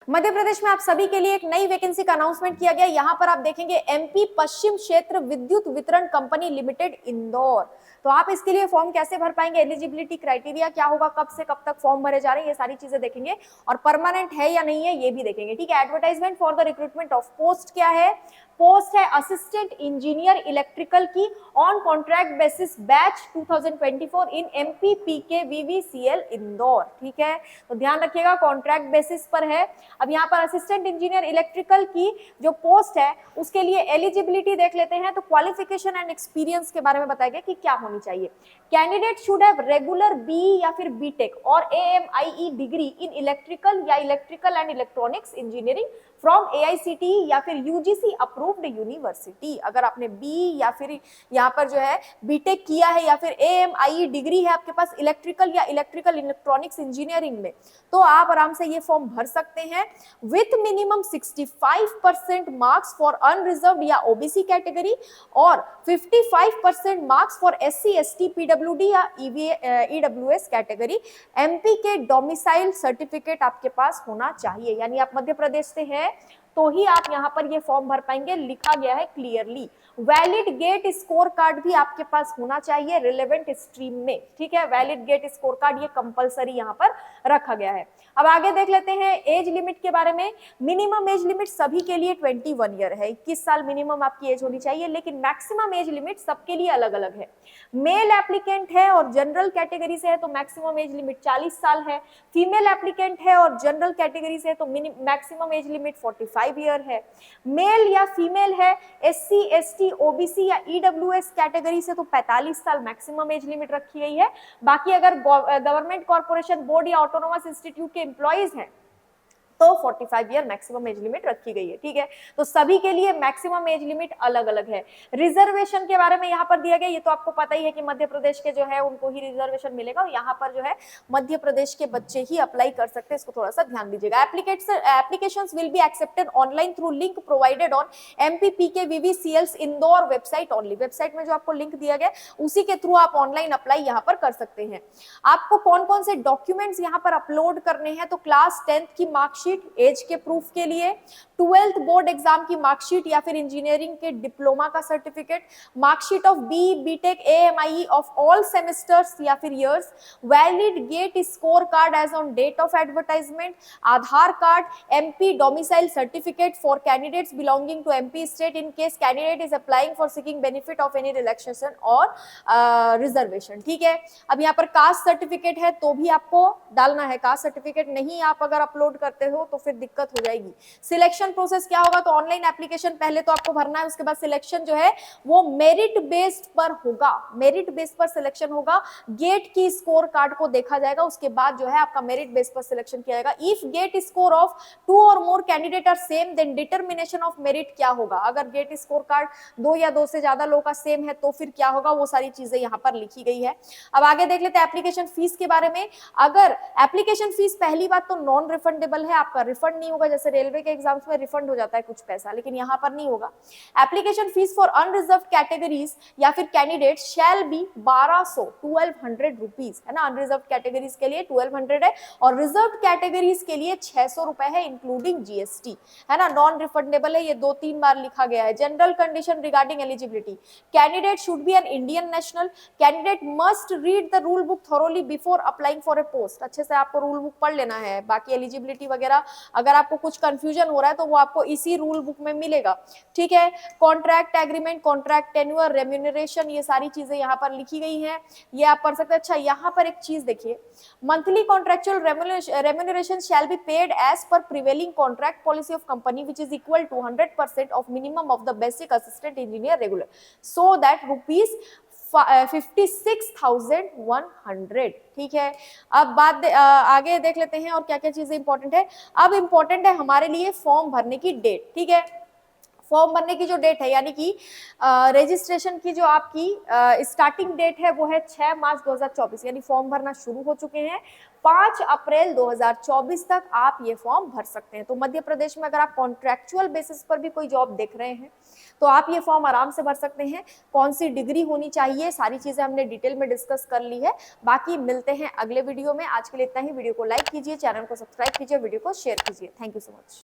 मध्य प्रदेश में आप सभी के लिए एक नई वैकेंसी का अनाउंसमेंट किया गया। यहाँ पर आप देखेंगे एमपी पश्चिम क्षेत्र विद्युत वितरण कंपनी लिमिटेड इंदौर। तो आप इसके लिए फॉर्म कैसे भर पाएंगे, एलिजिबिलिटी क्राइटेरिया क्या होगा, कब से कब तक फॉर्म भरे जा रहे हैं, ये सारी चीजें देखेंगे और परमानेंट है या नहीं है ये भी देखेंगे। ठीक है, advertisement for the recruitment of post क्या है, पोस्ट है असिस्टेंट इंजीनियर इलेक्ट्रिकल की on contract basis batch 2024 in MP PK VVCL Indore. ठीक है, तो ध्यान रखिएगा कॉन्ट्रैक्ट बेसिस पर है। अब यहाँ पर असिस्टेंट इंजीनियर इलेक्ट्रिकल की जो पोस्ट है उसके लिए एलिजिबिलिटी देख लेते हैं। तो क्वालिफिकेशन एंड एक्सपीरियंस के बारे में बताया गया कि क्या होनी चाहिए। Candidate should have regular B या फिर बीटेक और एएमआईई डिग्री इन इलेक्ट्रिकल या electrical and electronics engineering from AICTE या फिर यूजीसी अप्रूव्ड यूनिवर्सिटी। अगर आपने बी या फिर यहाँ पर जो है बीटेक किया है या फिर एएमआईई डिग्री है आपके पास इलेक्ट्रिकल या इलेक्ट्रिकल इलेक्ट्रॉनिक्स इंजीनियरिंग में, तो आप आराम से ये फॉर्म भर सकते हैं with minimum 65% marks for unreserved या ओबीसी कैटेगरी और 55% marks for SC ST PWD या ईडब्ल्यूएस कैटेगरी। एमपी के डोमिसाइल सर्टिफिकेट आपके पास होना चाहिए, यानी आप मध्य प्रदेश से हैं तो ही आप यहाँ पर ये फॉर्म भर पाएंगे। लिखा गया है clearly. Valid GATE score card भी आपके पास होना चाहिए रिलेवेंट स्ट्रीम में। ठीक है, वैलिड गेट स्कोर कार्ड ये कंपलसरी यहाँ पर रखा गया है। अब आगे देख लेते हैं एज लिमिट के बारे में। मिनिमम एज लिमिट सभी के लिए 21 ईयर है, 21 साल मिनिमम आपकी एज होनी चाहिए, लेकिन मैक्सिमम एज लिमिट सबके लिए अलग अलग है। मेल एप्लीकेंट है और जनरल कैटेगरी से है तो मैक्सिमम एज लिमिट 40 साल है। फीमेल एप्लीकेंट है और जनरल कैटेगरी से है तो मैक्सिमम एज लिमिट 45 ईयर है। मेल या फीमेल है एससी एसटी ओबीसी या ईडब्ल्यूएस कैटेगरी से तो 45 साल मैक्सिमम एज लिमिट रखी गई है। बाकी अगर गवर्नमेंट कॉर्पोरेशन बोर्ड या ऑटोनोमस इंस्टीट्यूट के एम्प्लॉइज हैं तो 45 ईयर मैक्सिमम एज लिमिट रखी गई है। ठीक है, तो सभी के लिए मैक्सिमम एज लिमिट अलग अलग है। रिजर्वेशन के बारे में यहाँ पर दिया गया, ये तो आपको पता ही है कि मध्य प्रदेश के जो है उनको ही रिजर्वेशन मिलेगा और यहाँ पर जो है मध्य प्रदेश के बच्चे ही अप्लाई कर सकते हैं, इसको थोड़ा सा ध्यान दीजिएगा। Applications will be accepted online through link provided on MPPKVVCL's Indore website only. Website में जो आपको लिंक दिया गया उसी के थ्रू आप ऑनलाइन अप्लाई यहाँ पर कर सकते हैं। आपको कौन कौन से डॉक्यूमेंट्स यहाँ पर अपलोड करने हैं, तो क्लास 10th की मार्कशीट एज के प्रूफ के लिए, 12th बोर्ड एग्जाम की मार्कशीट या फिर इंजीनियरिंग के डिप्लोमा का certificate, marksheet of B BTech AMIE of all semesters या फिर years, valid GATE score card as on date of advertisement, Aadhaar card, MP domicile certificate for candidates belonging to MP state in case candidate is applying for seeking benefit of any relaxation और reservation. ठीक है, अब यहाँ पर caste certificate है तो भी आपको डालना है, कास्ट सर्टिफिकेट नहीं आप अगर अपलोड करते हो तो फिर दिक्कत हो जाएगी। सिलेक्शन प्रोसेस क्या होगा, तो ऑनलाइन एप्लीकेशन पहले तो आपको भरना है, उसके बाद सिलेक्शन जो है वो मेरिट बेस्ड पर होगा, मेरिट बेस पर सिलेक्शन होगा। गेट की स्कोर कार्ड को देखा जाएगा, उसके बाद जो है आपका मेरिट बेस पर सिलेक्शन किया जाएगा। इफ गेट स्कोर ऑफ 2 और more candidate are same then determination of merit क्या होगा, अगर गेट स्कोर कार्ड 2 या 2 से ज्यादा लोगों का सेम है तो फिर क्या होगा, वो सारी चीजें यहाँ पर लिखी गई है। अब आगे देख लेते हैं एप्लीकेशन फीस के बारे में। अगर एप्लीकेशन फीस पहली बात तो नॉन रिफंडेबल है, आपका रिफंड नहीं होगा, जैसे रेलवे के एग्जाम्स में रिफंड हो जाता है कुछ पैसा, लेकिन यहाँ पर नहीं होगा। Application fees for unreserve categories या फिर कैंडिडेट शैल बी 1200 रुपीज है ना, अनरिजर्व कैटेगरीज के लिए 1200 है और रिजर्व कैटेगरीज के लिए 600 रुपए है इंक्लूडिंग जीएसटी है ना, नॉन रिफंडेबल है, ये 2-3 बार लिखा गया है। General condition regarding eligibility, candidate should be an Indian national, candidate must read the rule book thoroughly before applying for a post. अच्छे से आपको रूल बुक पढ़ लेना है, बाकी एलिजिबिलिटी वगैरह अगर आपको कुछ कंफ्यूजन हो रहा है तो वो आपको इसी रूल बुक में मिलेगा। ठीक है, contract agreement, contract tenure, remuneration, ये सारी चीजें यहाँ पर लिखी गई हैं, ये आप पढ़ सकते हैं। अच्छा, यहाँ पर एक चीज देखिए, monthly contractual remuneration shall be paid as per prevailing contract policy of company which is equal to 100% of minimum of the basic assistant engineer regular so that rupees 56,100। ठीक है, अब बात आगे देख लेते हैं और क्या क्या चीजें इंपॉर्टेंट है। अब इंपॉर्टेंट है हमारे लिए फॉर्म भरने की डेट। ठीक है, फॉर्म भरने की जो डेट है यानी कि रजिस्ट्रेशन की जो आपकी स्टार्टिंग डेट है वो है 6 मार्च 2024, यानी फॉर्म भरना शुरू हो चुके हैं। 5 अप्रैल 2024 तक आप ये फॉर्म भर सकते हैं। तो मध्य प्रदेश में अगर आप कॉन्ट्रैक्चुअल बेसिस पर भी कोई जॉब देख रहे हैं तो आप ये फॉर्म आराम से भर सकते हैं। कौन सी डिग्री होनी चाहिए, सारी चीजें हमने डिटेल में डिस्कस कर ली है। बाकी मिलते हैं अगले वीडियो में। आज के लिए इतना ही। वीडियो को लाइक कीजिए, चैनल को सब्सक्राइब कीजिए, वीडियो को शेयर कीजिए। Thank you so much.